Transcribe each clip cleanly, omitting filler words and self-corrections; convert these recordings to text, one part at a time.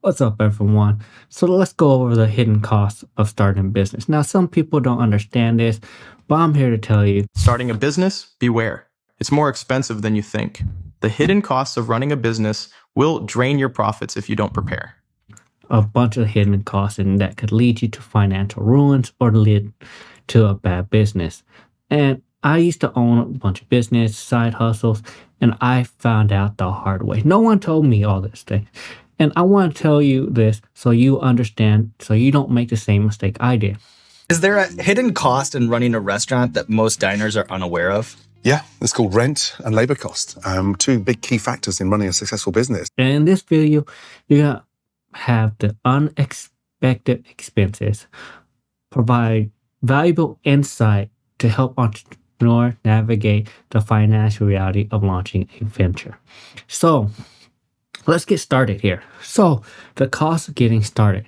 What's up, everyone? So let's go over the hidden costs of starting a business. Now, some people don't understand this, but I'm here to tell you Starting a business? Beware. It's more expensive than you think. The hidden costs of running a business will drain your profits if you don't prepare. a bunch of hidden costs and that could lead you to financial ruins or lead to a bad business. And I used to own a bunch of business, side hustles, and I found out the hard way. No one told me all this thing. And I want to tell you this so you understand, so you don't make the same mistake I did. Is there a hidden cost in running a restaurant that most diners are unaware of? Yeah, it's called rent and labor cost. Two big key factors in running a successful business. And in this video, you're going to have the unexpected expenses, provide valuable insight to help entrepreneur navigate the financial reality of launching a venture. So let's get started here. So the cost of getting started.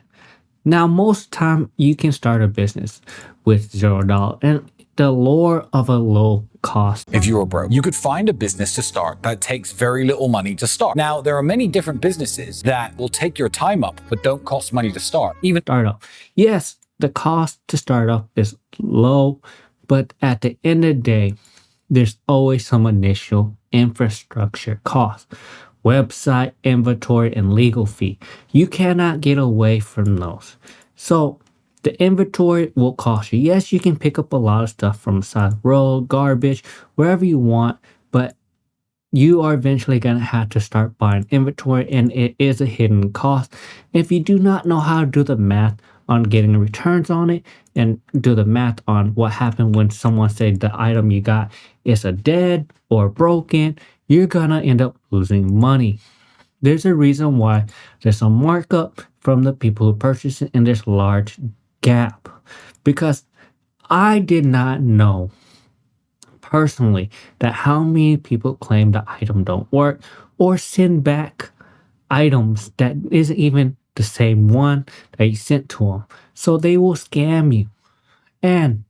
Now, most time you can start a business with $0 and the lure of a low cost. If you were broke, you could find a business to start that takes very little money to start. Now, there are many different businesses that will take your time up, but don't cost money to start. Even startup. Yes, the cost to start up is low, but at the end of the day, there's always some initial infrastructure cost. Website, inventory, and legal fee. You cannot get away from those. So the inventory will cost you. Yes, you can pick up a lot of stuff from the side of the road, garbage, wherever you want, but you are eventually going to have to start buying inventory, and it is a hidden cost. If you do not know how to do the math on getting returns on it and do the math on what happened when someone said the item you got is a dead or broken, you're going to end up losing money. There's a reason why there's a markup from the people who purchase it and there's a large gap, because I did not know personally that how many people claim the item don't work or send back items that isn't even the same one that you sent to them. So they will scam you. And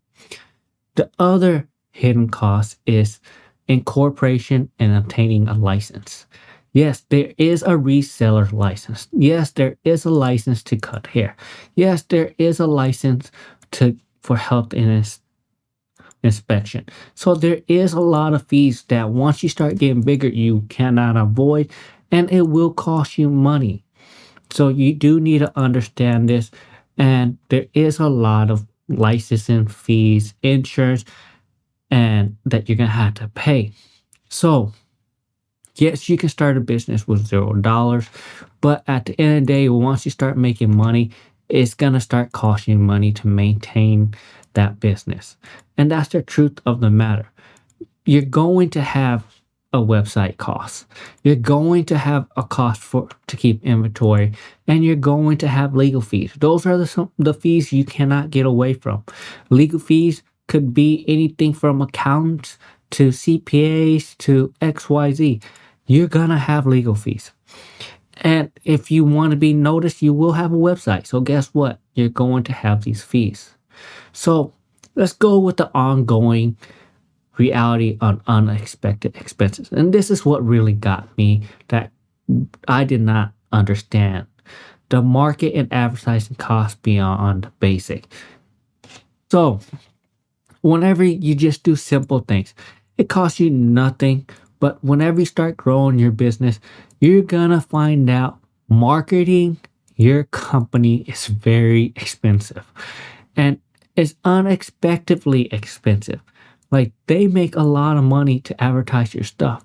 the other hidden cost is incorporation and obtaining a license. Yes, there is a reseller license. Yes, there is a license to cut hair. Yes, there is a license for health and inspection. So there is a lot of fees that once you start getting bigger, you cannot avoid, and it will cost you money. So you do need to understand this, and there is a lot of licensing fees, insurance, and that you're gonna have to pay. So yes, you can start a business with $0, but at the end of the day, once you start making money, it's gonna start costing you money to maintain that business. And that's the truth of the matter. You're going to have a website cost. You're going to have a cost to keep inventory, and you're going to have legal fees. Those are the fees you cannot get away from. Legal fees could be anything from accountants to CPAs to XYZ. You're gonna have legal fees. And if you want to be noticed, you will have a website. So guess what? You're going to have these fees. So let's go with the ongoing reality on unexpected expenses. And this is what really got me, that I did not understand. The market and advertising costs beyond basic. So whenever you just do simple things, it costs you nothing. But whenever you start growing your business, you're gonna find out marketing your company is very expensive. And it's unexpectedly expensive. Like, they make a lot of money to advertise your stuff.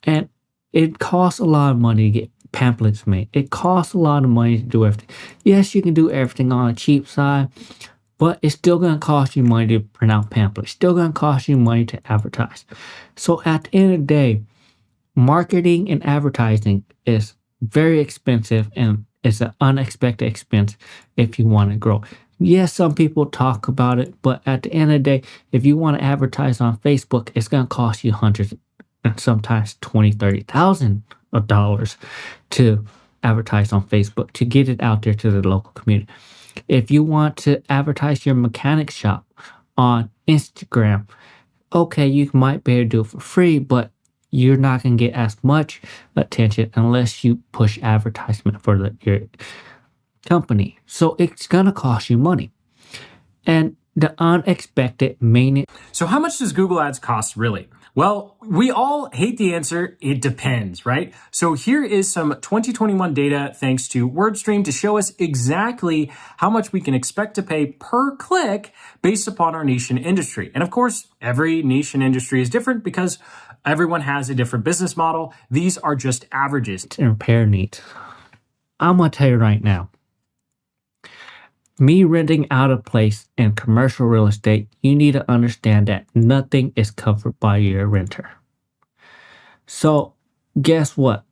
And it costs a lot of money to get pamphlets made. It costs a lot of money to do everything. Yes, you can do everything on a cheap side, but it's still going to cost you money to print out pamphlets. Still going to cost you money to advertise. So at the end of the day, marketing and advertising is very expensive, and it's an unexpected expense if you want to grow. Yes, some people talk about it, but at the end of the day, if you want to advertise on Facebook, it's going to cost you hundreds and sometimes $20,000 to advertise on Facebook to get it out there to the local community. If you want to advertise your mechanic shop on Instagram, okay, you might be able to do it for free, but you're not going to get as much attention unless you push advertisement for your company. So it's going to cost you money. And the unexpected maintenance. So how much does Google Ads cost really? Well, we all hate the answer. It depends, right? So here is some 2021 data thanks to WordStream to show us exactly how much we can expect to pay per click based upon our niche and industry. And of course, every niche and industry is different because everyone has a different business model. These are just averages. And repair needs. I'm going to tell you right now, me renting out a place in commercial real estate, you need to understand that nothing is covered by your renter. So guess what?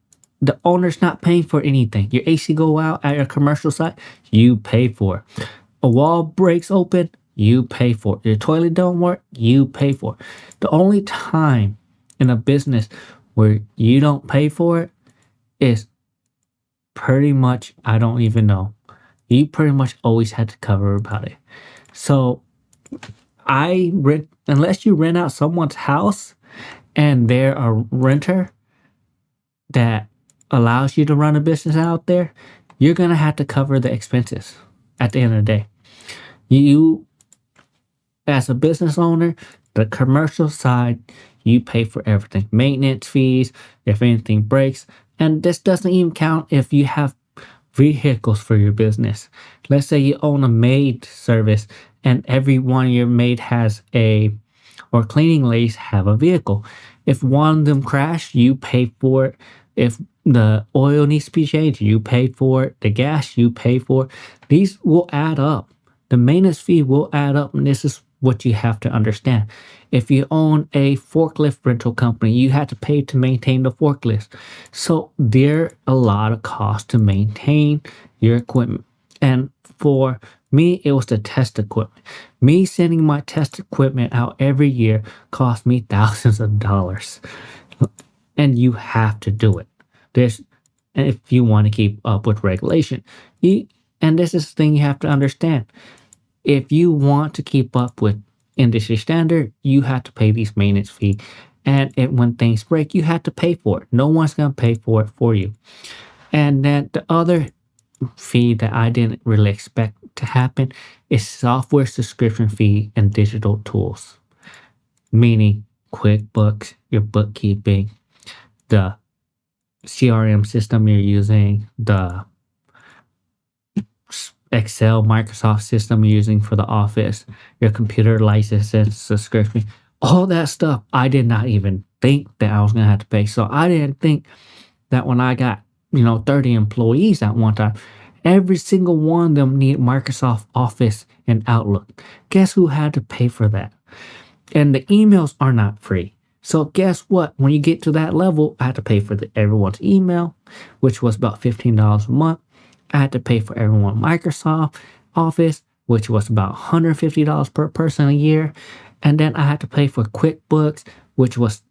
The owner's not paying for anything. Your AC go out at your commercial site, you pay for it. A wall breaks open, you pay for it. Your toilet don't work, you pay for it. The only time in a business where you don't pay for it is pretty much, I don't even know. You pretty much always had to cover about it. So unless you rent out someone's house and they're a renter that allows you to run a business out there, you're going to have to cover the expenses at the end of the day. You, as a business owner, the commercial side, you pay for everything. Maintenance fees, if anything breaks. And this doesn't even count if you have vehicles for your business. Let's say you own a maid service and every one of your maid or cleaning ladies have a vehicle. If one of them crash, you pay for it. If the oil needs to be changed, you pay for it. The gas, you pay for it. These will add up. The maintenance fee will add up, and this is what you have to understand. If you own a forklift rental company, you have to pay to maintain the forklift. So there are a lot of costs to maintain your equipment. And for me, it was the test equipment. Me sending my test equipment out every year cost me thousands of dollars. And you have to do it. If you want to keep up with regulation. And this is the thing you have to understand. If you want to keep up with industry standard, you have to pay these maintenance fee. And when things break, you have to pay for it. No one's going to pay for it for you. And then the other fee that I didn't really expect to happen is software subscription fee and digital tools. Meaning QuickBooks, your bookkeeping, the CRM system you're using, the Excel, Microsoft system you're using for the office, your computer license and subscription, all that stuff, I did not even think that I was going to have to pay. So I didn't think that when I got, 30 employees at one time, every single one of them needed Microsoft Office and Outlook. Guess who had to pay for that? And the emails are not free. So guess what? When you get to that level, I had to pay for everyone's email, which was about $15 a month. I had to pay for everyone Microsoft Office, which was about $150 per person a year. And then I had to pay for QuickBooks, which was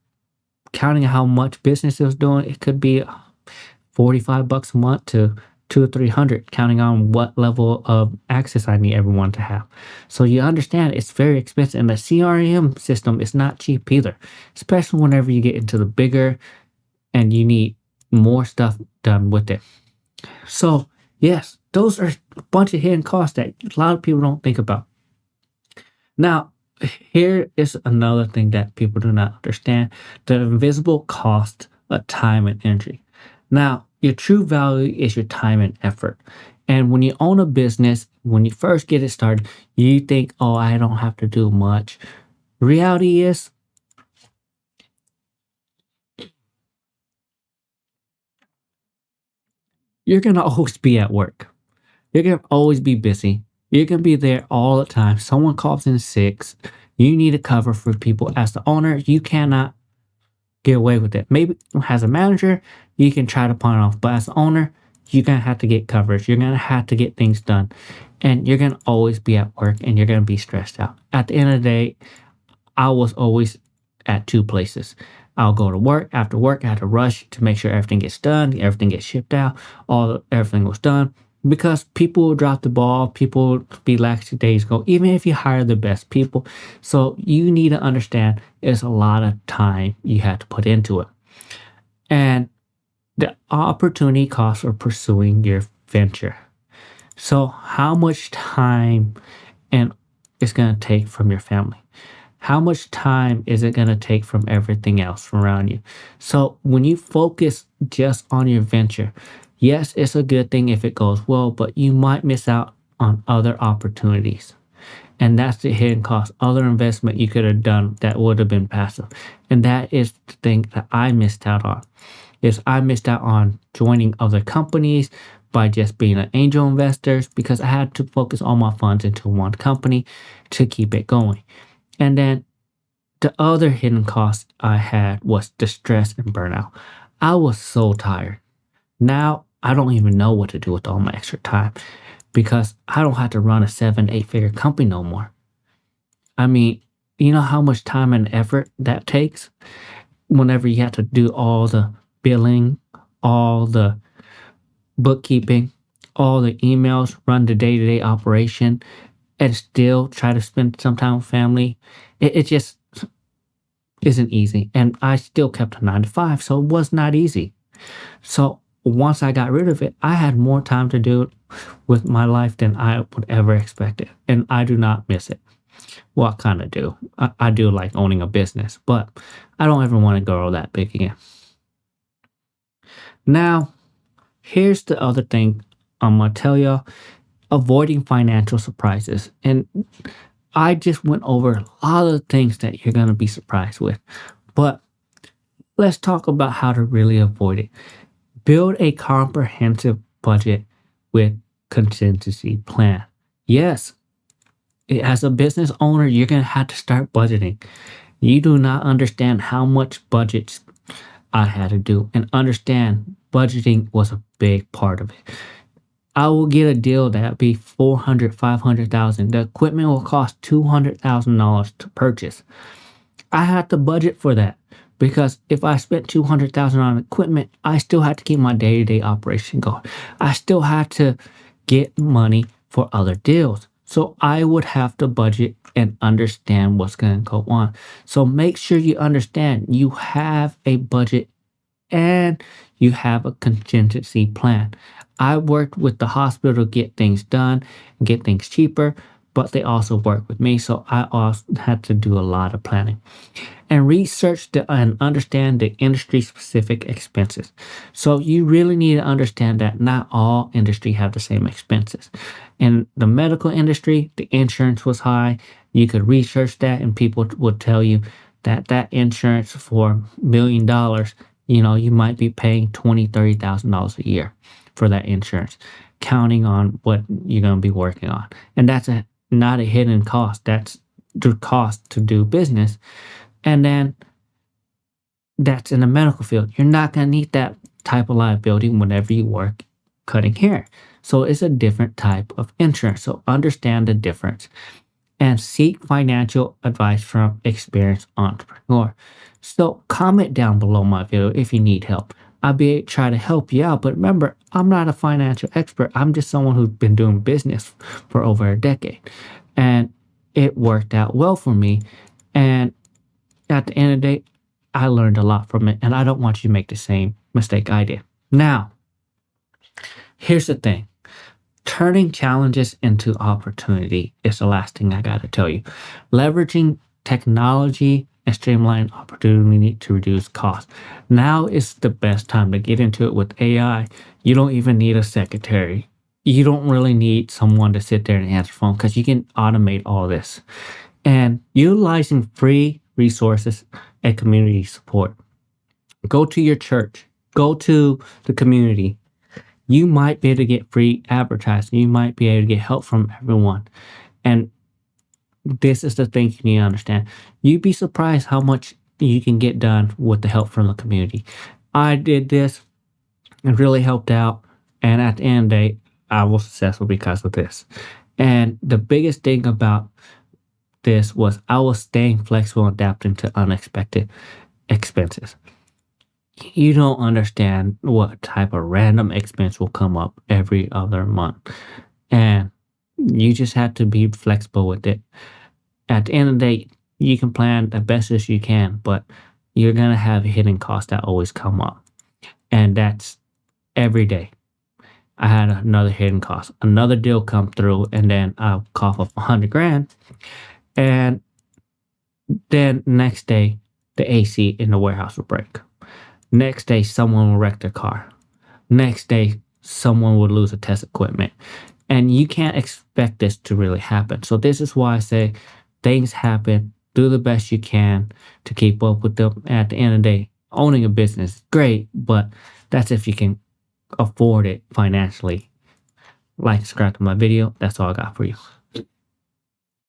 counting how much business it was doing. It could be $45 a month to $200 or $300, counting on what level of access I need everyone to have. So you understand it's very expensive. And the CRM system is not cheap either, especially whenever you get into the bigger and you need more stuff done with it. So yes, those are a bunch of hidden costs that a lot of people don't think about. Now, here is another thing that people do not understand: the invisible cost of time and energy. Now, your true value is your time and effort. And when you own a business, when you first get it started, you think, oh, I don't have to do much. Reality is, you're going to always be at work. You're going to always be busy. You're going to be there all the time. Someone calls in sick. You need to cover for people. As the owner, you cannot get away with it. Maybe as a manager, you can try to pawn it off. But as the owner, you're going to have to get coverage. You're going to have to get things done. And you're going to always be at work and you're going to be stressed out. At the end of the day, I was always at two places. I'll go to work. After work, I had to rush to make sure everything gets done, everything gets shipped out, everything was done. Because people will drop the ball, people will be lackadaisical, even if you hire the best people. So you need to understand it's a lot of time you have to put into it. and the opportunity cost of pursuing your venture. So, how much time and it's going to take from your family? How much time is it going to take from everything else around you? So, when you focus just on your venture, yes, it's a good thing if it goes well, but you might miss out on other opportunities. And that's the hidden cost, other investment you could have done that would have been passive. And that is the thing that I missed out on. Is I missed out on joining other companies by just being an angel investor because I had to focus all my funds into one company to keep it going. And then the other hidden cost I had was the stress and burnout. I was so tired. Now I don't even know what to do with all my extra time because I don't have to run a 7, 8 figure company no more. I mean, you know how much time and effort that takes whenever you have to do all the billing, all the bookkeeping, all the emails, run the day-to-day operation, and still try to spend some time with family. It just isn't easy. And I still kept a 9 to 5, so it was not easy. So once I got rid of it, I had more time to do it with my life than I would ever expect it. And I do not miss it. Well, I kind of do. I do like owning a business, but I don't ever want to grow that big again. Now, here's the other thing I'm going to tell y'all. Avoiding financial surprises. And I just went over a lot of things that you're going to be surprised with. But let's talk about how to really avoid it. Build a comprehensive budget with contingency plan. Yes, as a business owner, you're going to have to start budgeting. You do not understand how much budgets I had to do, and understand budgeting was a big part of it. I will get a deal that be $400,000, $500,000. The equipment will cost $200,000 to purchase. I had to budget for that because if I spent $200,000 on equipment, I still had to keep my day-to-day operation going. I still had to get money for other deals. So I would have to budget and understand what's going to go on. So make sure you understand you have a budget and you have a contingency plan. I worked with the hospital to get things done, get things cheaper, but they also worked with me. So I also had to do a lot of planning and research and understand the industry specific expenses. So you really need to understand that not all industry have the same expenses. In the medical industry, the insurance was high. You could research that and people would tell you that insurance for $1 million, you might be paying $20,000, $30,000 a year for that insurance, counting on what you're going to be working on. And that's not a hidden cost. That's the cost to do business. And then that's in the medical field. You're not going to need that type of liability whenever you work cutting hair. So it's a different type of insurance. So understand the difference and seek financial advice from experienced entrepreneur. So comment down below my video if you need help. I'll try to help you out. But remember, I'm not a financial expert. I'm just someone who's been doing business for over a decade. And it worked out well for me. And at the end of the day, I learned a lot from it. And I don't want you to make the same mistake I did. Now, here's the thing. Turning challenges into opportunity is the last thing I got to tell you. Leveraging technology and streamline opportunity to reduce costs. Now is the best time to get into it with AI. You don't even need a secretary. You don't really need someone to sit there and answer the phone because you can automate all this. And utilizing free resources and community support. Go to your church. Go to the community. You might be able to get free advertising. You might be able to get help from everyone. And this is the thing you need to understand. You'd be surprised how much you can get done with the help from the community. I did this and really helped out. And at the end of the day, I was successful because of this. And the biggest thing about this was I was staying flexible and adapting to unexpected expenses. You don't understand what type of random expense will come up every other month. And you just have to be flexible with it. At the end of the day, you can plan the best as you can, but you're going to have hidden costs that always come up. And that's every day. I had another hidden cost, another deal come through, and then I'll cough up 100 grand. And then next day, the AC in the warehouse will break. Next day, someone will wreck their car. Next day, someone will lose a test equipment. And you can't expect this to really happen. So this is why I say things happen. Do the best you can to keep up with them. At the end of the day, owning a business is great, but that's if you can afford it financially. Like, subscribe to my video. That's all I got for you.